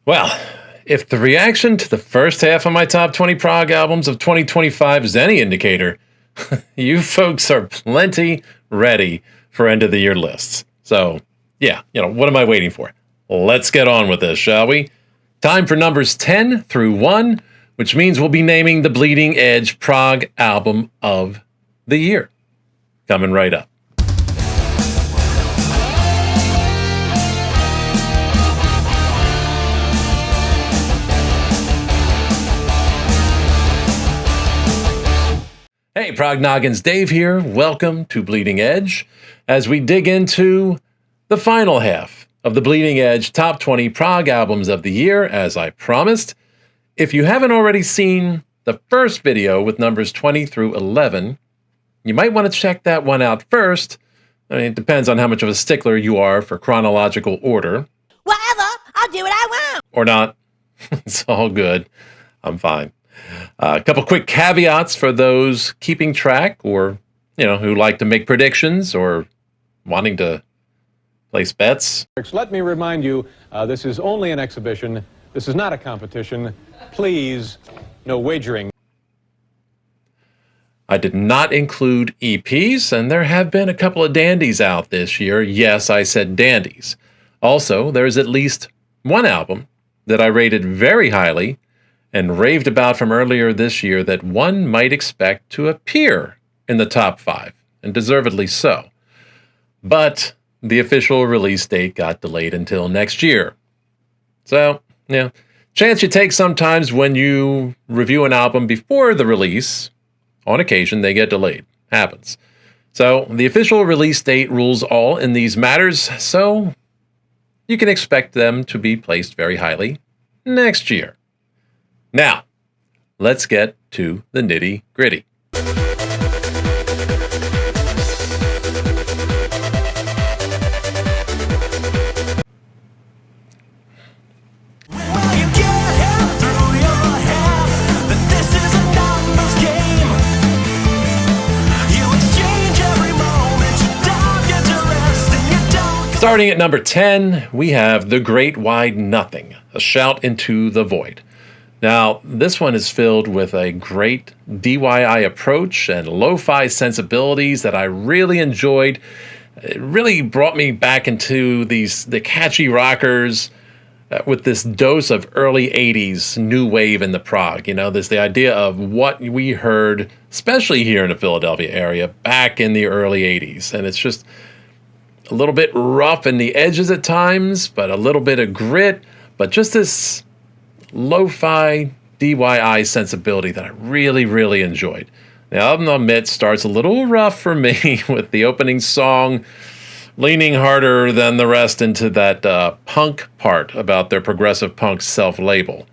Well, if the reaction to the first half of my top 20 prog albums of 2025 is any indicator, you folks are plenty ready for end of the year lists. So, yeah, what am I waiting for? Let's get on with this, shall we? Time for numbers 10 through 1, which means we'll be naming the Bleeding Edge Prog Album of the Year. Coming right up. Hey, Prog Noggins, Dave here. Welcome to Bleeding Edge as we dig into the final half of the Bleeding Edge Top 20 Prog Albums of the Year, as I promised. If you haven't already seen the first video with numbers 20 through 11, you might want to check that one out first. I mean, it depends on how much of a stickler you are for chronological order. Whatever, I'll do what I want. Or not. It's all good. I'm fine. A couple quick caveats for those keeping track or, who like to make predictions or wanting to place bets. Let me remind you, this is only an exhibition. This is not a competition. Please, no wagering. I did not include EPs, and there have been a couple of dandies out this year. Yes, I said dandies. Also, there's at least one album that I rated very highly and raved about from earlier this year that one might expect to appear in the top 5, and deservedly so. But the official release date got delayed until next year. So, chance you take sometimes when you review an album before the release. On occasion, they get delayed. Happens. So, the official release date rules all in these matters, so you can expect them to be placed very highly next year. Now, let's get to the nitty-gritty. Starting at number 10, we have The Great Wide Nothing, A Shout into the Void. Now, this one is filled with a great DIY approach and lo-fi sensibilities that I really enjoyed. It really brought me back into the catchy rockers with this dose of early 80s new wave in the prog. There's the idea of what we heard, especially here in the Philadelphia area, back in the early 80s. And it's just a little bit rough in the edges at times, but a little bit of grit, but just this lo-fi DIY sensibility that I really, really enjoyed. The album, I'll admit, starts a little rough for me with the opening song leaning harder than the rest into that punk part about their progressive punk self-label.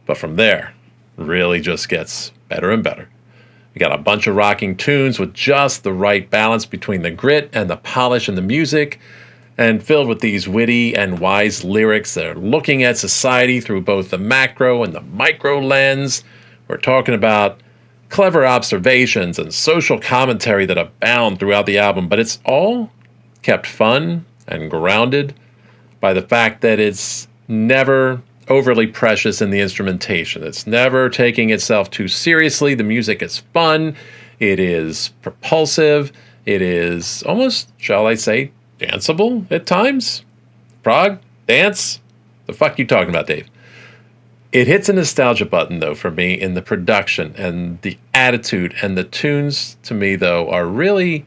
But from there, really just gets better and better. You got a bunch of rocking tunes with just the right balance between the grit and the polish in the music, and filled with these witty and wise lyrics that are looking at society through both the macro and the micro lens. We're talking about clever observations and social commentary that abound throughout the album, but it's all kept fun and grounded by the fact that it's never overly precious in the instrumentation. It's never taking itself too seriously. The music is fun. It is propulsive. It is almost, shall I say, danceable at times. Prog? Dance? The fuck you talking about, Dave? It hits a nostalgia button, though, for me in the production and the attitude, and the tunes, to me, though, are really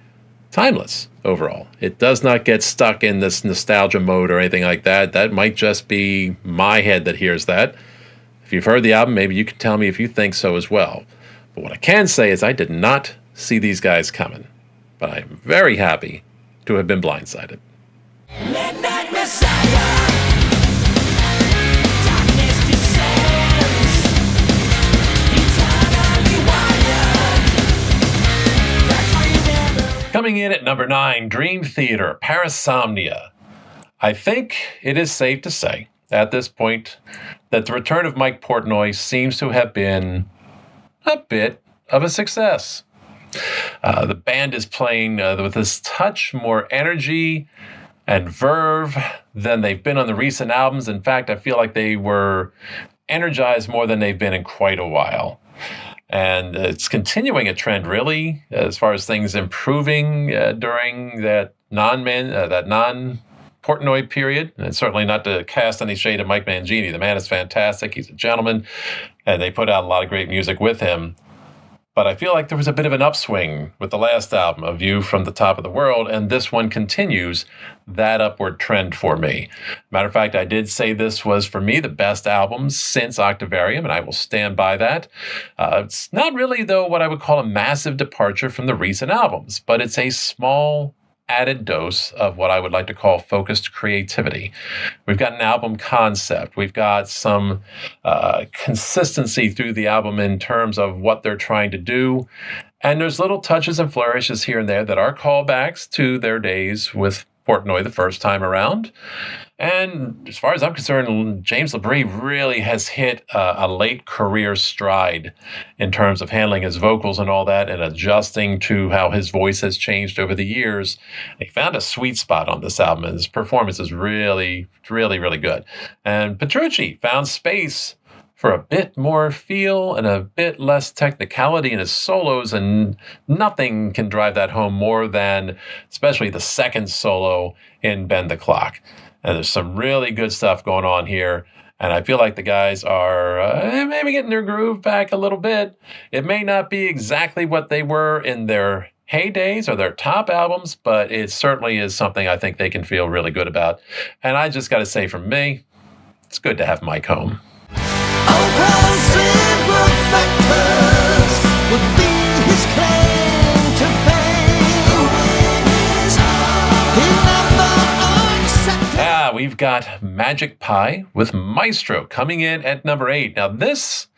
timeless overall. It does not get stuck in this nostalgia mode or anything like that. That might just be my head that hears that. If you've heard the album, maybe you can tell me if you think so as well. But what I can say is I did not see these guys coming. But I am very happy to have been blindsided. Midnight Messiah. Coming in at number 9, Dream Theater, Parasomnia. I think it is safe to say at this point that the return of Mike Portnoy seems to have been a bit of a success. The band is playing with this touch more energy, and verve than they've been on the recent albums. In fact, I feel like they were energized more than they've been in quite a while. And it's continuing a trend, really, as far as things improving during that non-Portnoy period. And certainly not to cast any shade of Mike Mangini. The man is fantastic. He's a gentleman, and they put out a lot of great music with him. But I feel like there was a bit of an upswing with the last album, A View from the Top of the World, and this one continues that upward trend for me. Matter of fact, I did say this was, for me, the best album since Octavarium, and I will stand by that. It's not really, though, what I would call a massive departure from the recent albums, but it's a small added dose of what I would like to call focused creativity. We've got an album concept. We've got some consistency through the album in terms of what they're trying to do. And there's little touches and flourishes here and there that are callbacks to their days with Portnoy the first time around. And as far as I'm concerned, James LaBrie really has hit a late career stride in terms of handling his vocals and all that and adjusting to how his voice has changed over the years. He found a sweet spot on this album, and his performance is really, really, really good. And Petrucci found space for a bit more feel and a bit less technicality in his solos, and nothing can drive that home more than especially the second solo in Bend the Clock. And there's some really good stuff going on here, and I feel like the guys are maybe getting their groove back a little bit. It may not be exactly what they were in their heydays or their top albums, but it certainly is something I think they can feel really good about. And I just got to say, for me, it's good to have Mike home. We've got Magic Pie with Maestro coming in at number 8. Now this,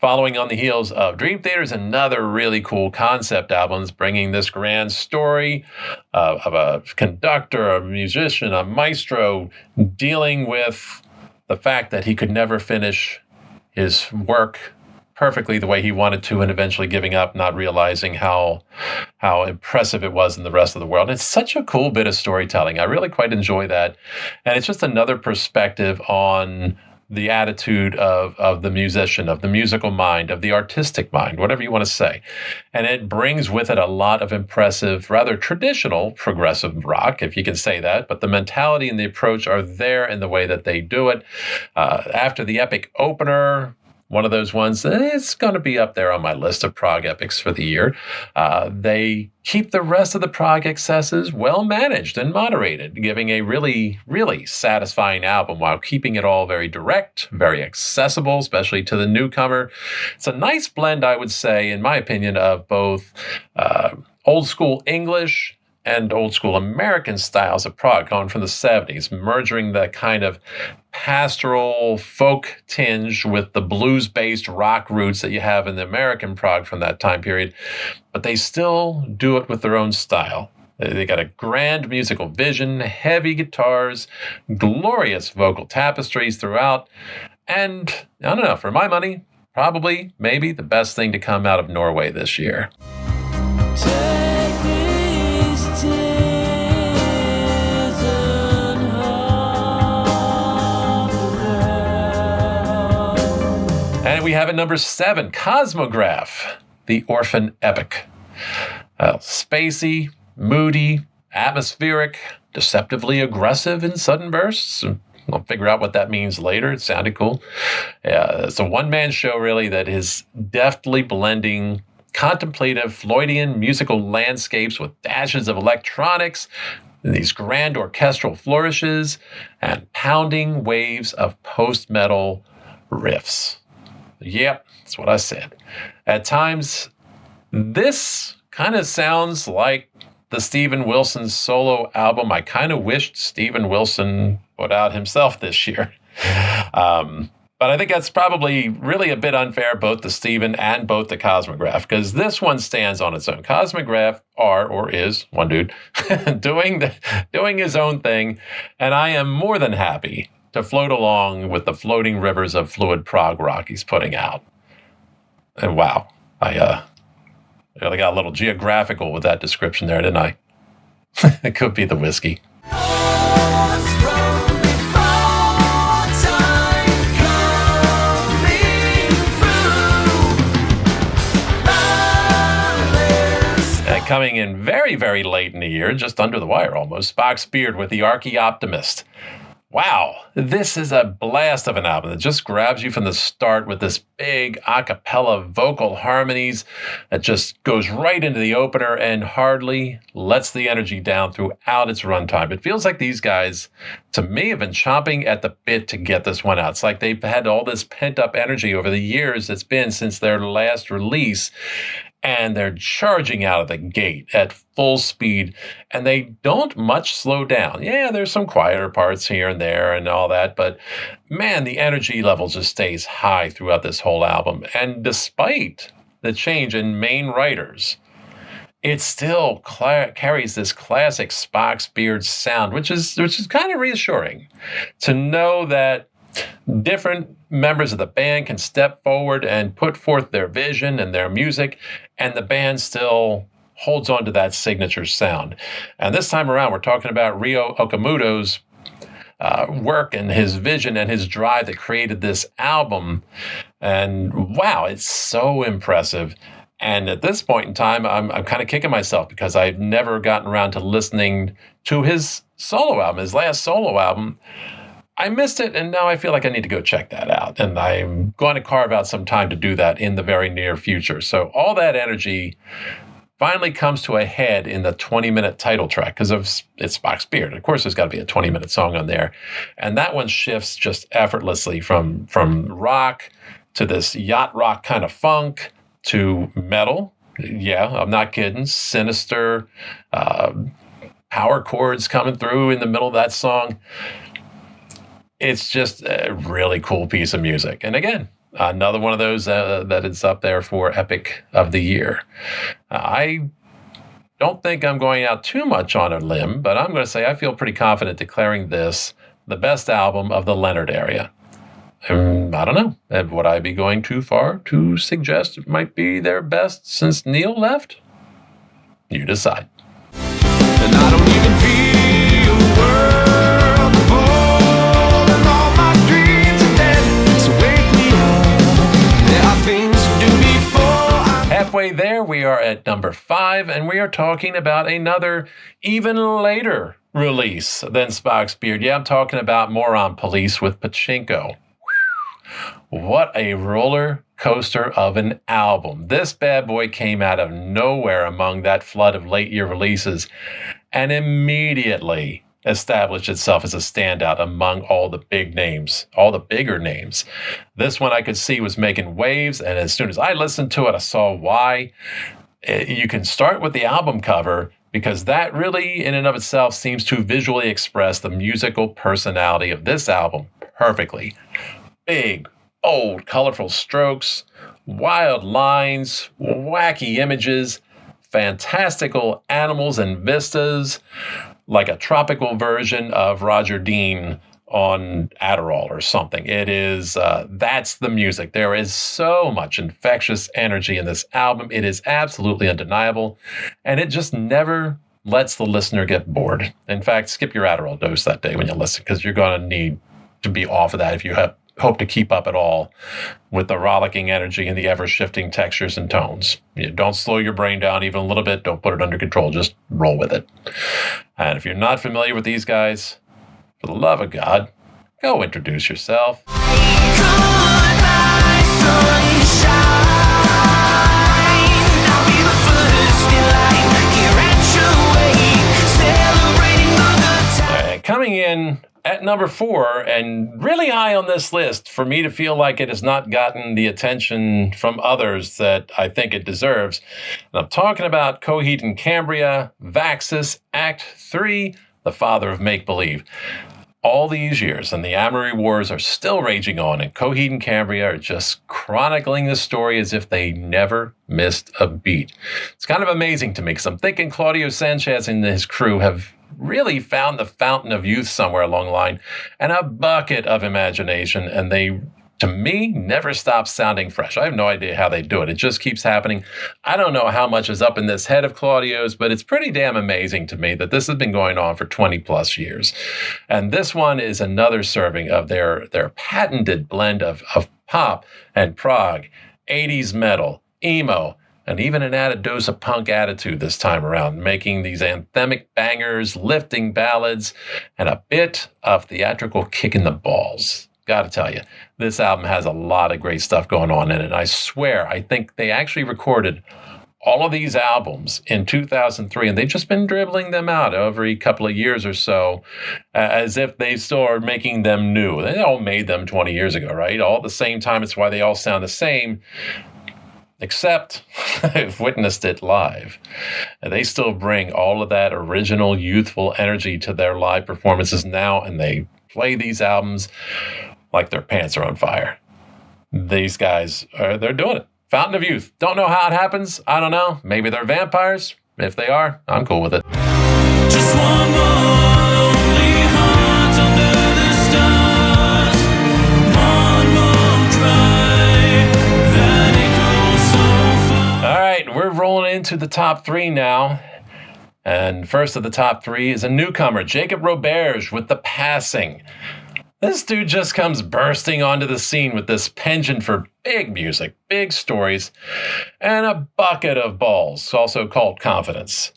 following on the heels of Dream Theater's another really cool concept albums, bringing this grand story of a conductor, a musician, a maestro, dealing with the fact that he could never finish his work perfectly the way he wanted to, and eventually giving up, not realizing how impressive it was in the rest of the world. And it's such a cool bit of storytelling. I really quite enjoy that. And it's just another perspective on the attitude of the musician, of the musical mind, of the artistic mind, whatever you want to say. And it brings with it a lot of impressive, rather traditional progressive rock, if you can say that, but the mentality and the approach are there in the way that they do it. After the epic opener, one of those ones, it's going to be up there on my list of prog epics for the year. They keep the rest of the prog excesses well managed and moderated, giving a really, really satisfying album while keeping it all very direct, very accessible, especially to the newcomer. It's a nice blend, I would say, in my opinion, of both old school English and old school American styles of prog, going from the 70s, merging the kind of pastoral folk tinge with the blues-based rock roots that you have in the American prog from that time period. But they still do it with their own style. They got a grand musical vision, heavy guitars, glorious vocal tapestries throughout, and I don't know, for my money, probably, maybe the best thing to come out of Norway this year. And we have at number 7, Cosmograph, the Orphan Epic. Spacey, moody, atmospheric, deceptively aggressive in sudden bursts. I'll figure out what that means later. It sounded cool. It's a one-man show, really, that is deftly blending contemplative Floydian musical landscapes with dashes of electronics, these grand orchestral flourishes, and pounding waves of post-metal riffs. Yep, that's what I said. At times, this kind of sounds like the Steven Wilson solo album I kind of wished Steven Wilson put out himself this year. But I think that's probably really a bit unfair, both to Steven and both to Cosmograph, because this one stands on its own. Cosmograph is one dude doing his own thing, and I am more than happy to float along with the floating rivers of fluid prog rock he's putting out. And wow, I really got a little geographical with that description there, didn't I? It could be the whiskey. Coming in very, very late in the year, just under the wire almost, Spock's Beard with the Archaeoptimist. Wow, this is a blast of an album that just grabs you from the start with this big a cappella vocal harmonies that just goes right into the opener and hardly lets the energy down throughout its runtime. It feels like these guys, to me, have been chomping at the bit to get this one out. It's like they've had all this pent-up energy over the years it's been since their last release, and they're charging out of the gate at full speed, and they don't much slow down. Yeah, there's some quieter parts here and there and all that, but man, the energy level just stays high throughout this whole album. And despite the change in main writers, it still carries this classic Spock's Beard sound, which is kind of reassuring to know that different members of the band can step forward and put forth their vision and their music, and the band still holds on to that signature sound. And this time around, we're talking about Ryo Okamoto's work and his vision and his drive that created this album. And wow, it's so impressive. And at this point in time, I'm kind of kicking myself because I've never gotten around to listening to his solo album, his last solo album. I missed it, and now I feel like I need to go check that out. And I'm going to carve out some time to do that in the very near future. So all that energy finally comes to a head in the 20-minute title track because it's Spock's Beard. Of course, there's got to be a 20-minute song on there. And that one shifts just effortlessly from rock to this yacht rock kind of funk to metal. Yeah, I'm not kidding. Sinister power chords coming through in the middle of that song. It's just a really cool piece of music. And again, another one of those that is up there for Epic of the Year. I don't think I'm going out too much on a limb, but I'm going to say I feel pretty confident declaring this the best album of the Leonard era. I don't know. Would I be going too far to suggest it might be their best since Neil left? You decide. And I don't even feel the world before, and all my dreams are dead. So wake me up. There are things to do before Halfway there, we are at number 5, and we are talking about another even later release than Spock's Beard. Yeah, I'm talking about Moron Police with Pachinko. What a roller coaster of an album. This bad boy came out of nowhere among that flood of late year releases and immediately established itself as a standout among all the big names, all the bigger names. This one I could see was making waves, and as soon as I listened to it, I saw why. You can start with the album cover because that really in and of itself seems to visually express the musical personality of this album perfectly. Big, bold, colorful strokes, wild lines, wacky images, fantastical animals and vistas, like a tropical version of Roger Dean on Adderall or something. It is, that's the music. There is so much infectious energy in this album. It is absolutely undeniable, and it just never lets the listener get bored. In fact, skip your Adderall dose that day when you listen, because you're going to need to be off of that if you hope to keep up at all with the rollicking energy and the ever-shifting textures and tones. You don't slow your brain down even a little bit. Don't put it under control. Just roll with it. And if you're not familiar with these guys, for the love of God, go introduce yourself. Coming in at number 4, and really high on this list for me to feel like it has not gotten the attention from others that I think it deserves. And I'm talking about Coheed and Cambria, Vaxis, Act 3, The Father of Make-Believe. All these years, and the Amory Wars are still raging on, and Coheed and Cambria are just chronicling the story as if they never missed a beat. It's kind of amazing to me, because I'm thinking Claudio Sanchez and his crew have really found the fountain of youth somewhere along the line and a bucket of imagination, and they, to me, never stop sounding fresh. I have no idea how they do it. It just keeps happening. I don't know how much is up in this head of Claudio's, but it's pretty damn amazing to me that this has been going on for 20 plus years. And this one is another serving of their patented blend of pop and prog, 80s metal, emo, and even an added dose of punk attitude this time around, making these anthemic bangers, lifting ballads, and a bit of theatrical kick in the balls. Gotta tell you, this album has a lot of great stuff going on in it. I swear, I think they actually recorded all of these albums in 2003, and they've just been dribbling them out every couple of years or so, as if they still are making them new. They all made them 20 years ago, right? All at the same time. It's why they all sound the same, except I've witnessed it live. And they still bring all of that original youthful energy to their live performances now, and they play these albums like their pants are on fire. These guys, they're doing it. Fountain of Youth. Don't know how it happens. I don't know. Maybe they're vampires. If they are, I'm cool with it. Just one more lonely heart under the stars. One more cry that echoes so far. All right, we're rolling into the top three now. And first of the top three is a newcomer, Jacob Roberge with The Passing. This dude just comes bursting onto the scene with this penchant for big music, big stories, and a bucket of balls, also called confidence.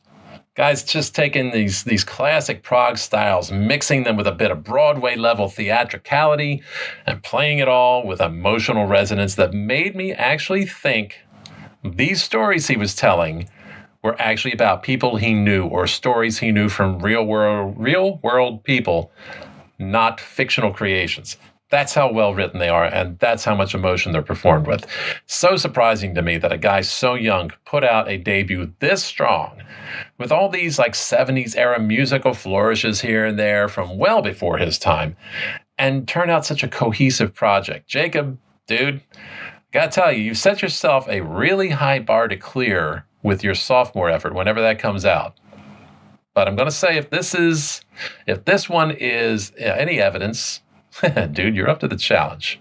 Guy's just taking these classic prog styles, mixing them with a bit of Broadway-level theatricality, and playing it all with emotional resonance that made me actually think these stories he was telling were actually about people he knew or stories he knew from real world people, not fictional creations. That's how well written they are, and that's how much emotion they're performed with. So surprising to me that a guy so young put out a debut this strong, with all these like 70s era musical flourishes here and there from well before his time, and turned out such a cohesive project. Jacob, dude, gotta tell you, you've set yourself a really high bar to clear with your sophomore effort whenever that comes out. But I'm going to say if this one is any evidence, dude, you're up to the challenge.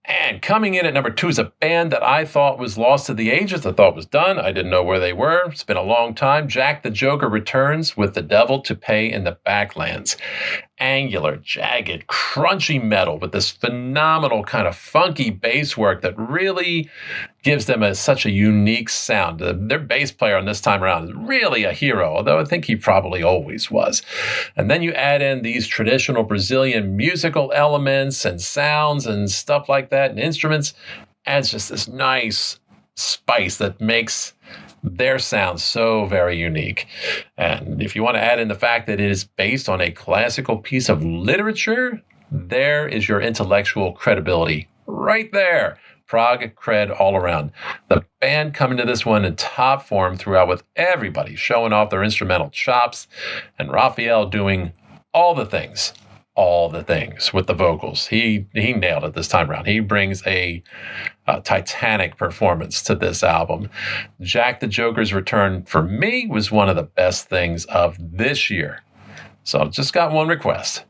And coming in at number 2 is a band that I thought was lost to the ages. I thought was done. I didn't know where they were. It's been a long time. Jack the Joker returns with The Devil to Pay in the Backlands. Angular, jagged, crunchy metal with this phenomenal kind of funky bass work that really gives them such a unique sound. Their bass player on this time around is really a hero, although I think he probably always was. And then you add in these traditional Brazilian musical elements and sounds and stuff like that and instruments, adds just this nice spice that makes their sound so very unique. And if you want to add in the fact that it is based on a classical piece of literature, there is your intellectual credibility right there. Prog cred all around. The band coming to this one in top form throughout, with everybody showing off their instrumental chops, and Raphael doing all the things with the vocals. He nailed it this time around. He brings a titanic performance to this album. Jack the Joker's return, for me, was one of the best things of this year. So I've just got one request.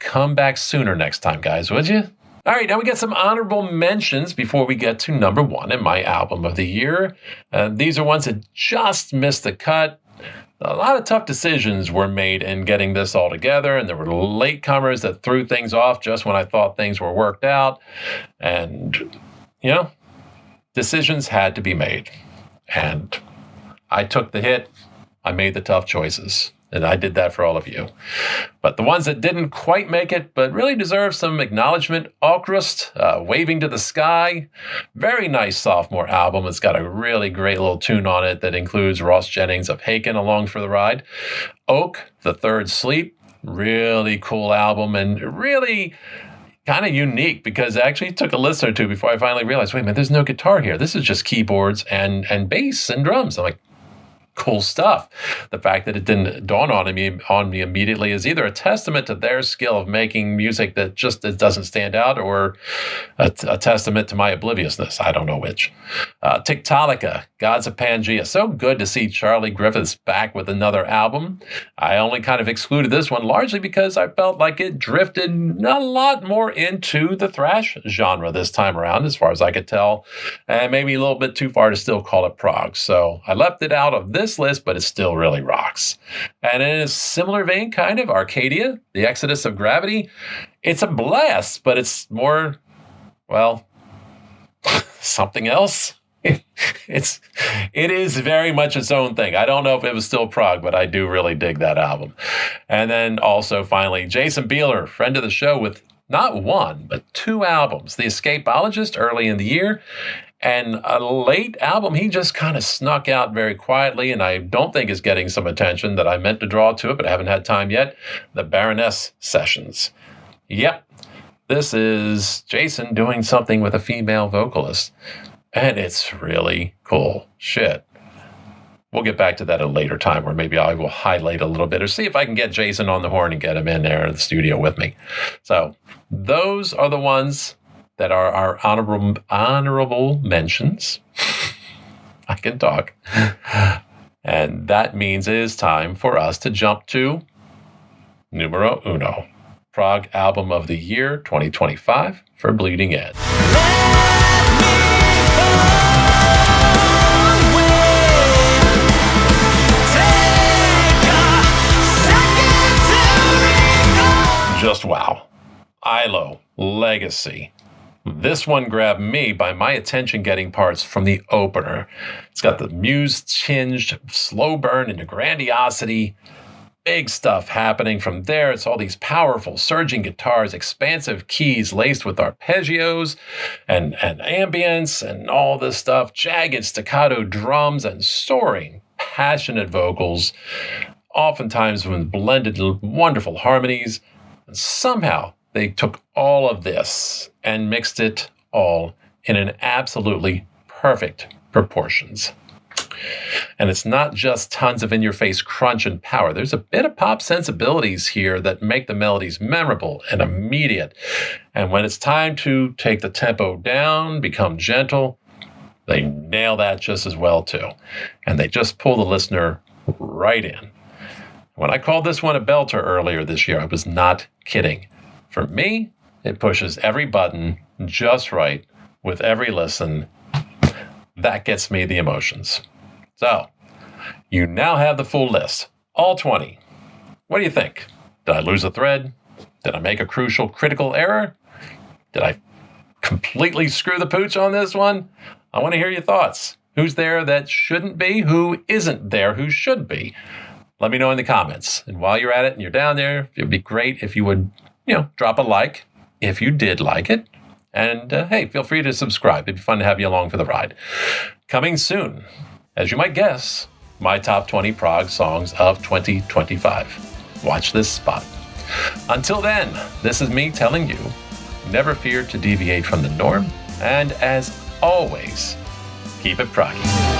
Come back sooner next time, guys, would you? All right, now we get some honorable mentions before we get to number 1 in my album of the year. These are ones that just missed the cut. A lot of tough decisions were made in getting this all together, and there were latecomers that threw things off just when I thought things were worked out. And, decisions had to be made. And I took the hit. I made the tough choices. And I did that for all of you. But the ones that didn't quite make it, but really deserve some acknowledgement, Alcrust, Waving to the Sky. Very nice sophomore album. It's got a really great little tune on it that includes Ross Jennings of Haken along for the ride. Oak, The Third Sleep. Really cool album, and really kind of unique, because it actually took a listen or two before I finally realized, wait a minute, there's no guitar here. This is just keyboards and bass and drums. I'm like, cool stuff. The fact that it didn't dawn on me immediately is either a testament to their skill of making music that just doesn't stand out, or a testament to my obliviousness. I don't know which. Tiktaalik, Gods of Pangea. So good to see Charlie Griffiths back with another album. I only kind of excluded this one largely because I felt like it drifted a lot more into the thrash genre this time around, as far as I could tell, and maybe a little bit too far to still call it prog. So I left it out of this this list, but it still really rocks. And in a similar vein, kind of, Arcadia, The Exodus of Gravity, it's a blast, but it's more, well, something else. It is very much its own thing. I don't know if it was still Prog, but I do really dig that album. And then also, finally, Jason Bieler, friend of the show, with not one, but 2 albums. The Escapologist early in the year, and a late album he just kind of snuck out very quietly, and I don't think is getting some attention that I meant to draw to it, but I haven't had time yet. The Baroness Sessions. Yep, this is Jason doing something with a female vocalist, and it's really cool shit. We'll get back to that at a later time, where maybe I will highlight a little bit or see if I can get Jason on the horn and get him in there in the studio with me. So those are the ones that are our honorable mentions. I can talk. And that means it is time for us to jump to numero uno, Prog Album of the Year 2025 for Bleeding Edge. Just wow. ILO, Legacy. This one grabbed me by my attention-getting parts from the opener. It's got the muse-tinged slow burn into grandiosity. Big stuff happening from there. It's all these powerful surging guitars, expansive keys laced with arpeggios and ambience and all this stuff. Jagged staccato drums and soaring, passionate vocals, oftentimes with blended wonderful harmonies. And somehow they took all of this and mixed it all in an absolutely perfect proportions. And it's not just tons of in-your-face crunch and power. There's a bit of pop sensibilities here that make the melodies memorable and immediate. And when it's time to take the tempo down, become gentle, they nail that just as well too. And they just pull the listener right in. When I called this one a belter earlier this year, I was not kidding. For me, it pushes every button just right with every listen. That gets me the emotions. So, you now have the full list, all 20. What do you think? Did I lose a thread? Did I make a crucial, critical error? Did I completely screw the pooch on this one? I want to hear your thoughts. Who's there that shouldn't be? Who isn't there who should be? Let me know in the comments. And while you're at it and you're down there, it would be great if you would, drop a like if you did like it. And hey, feel free to subscribe. It'd be fun to have you along for the ride. Coming soon, as you might guess, my top 20 Prog songs of 2025. Watch this spot. Until then, this is me telling you, never fear to deviate from the norm. And as always, keep it proggy.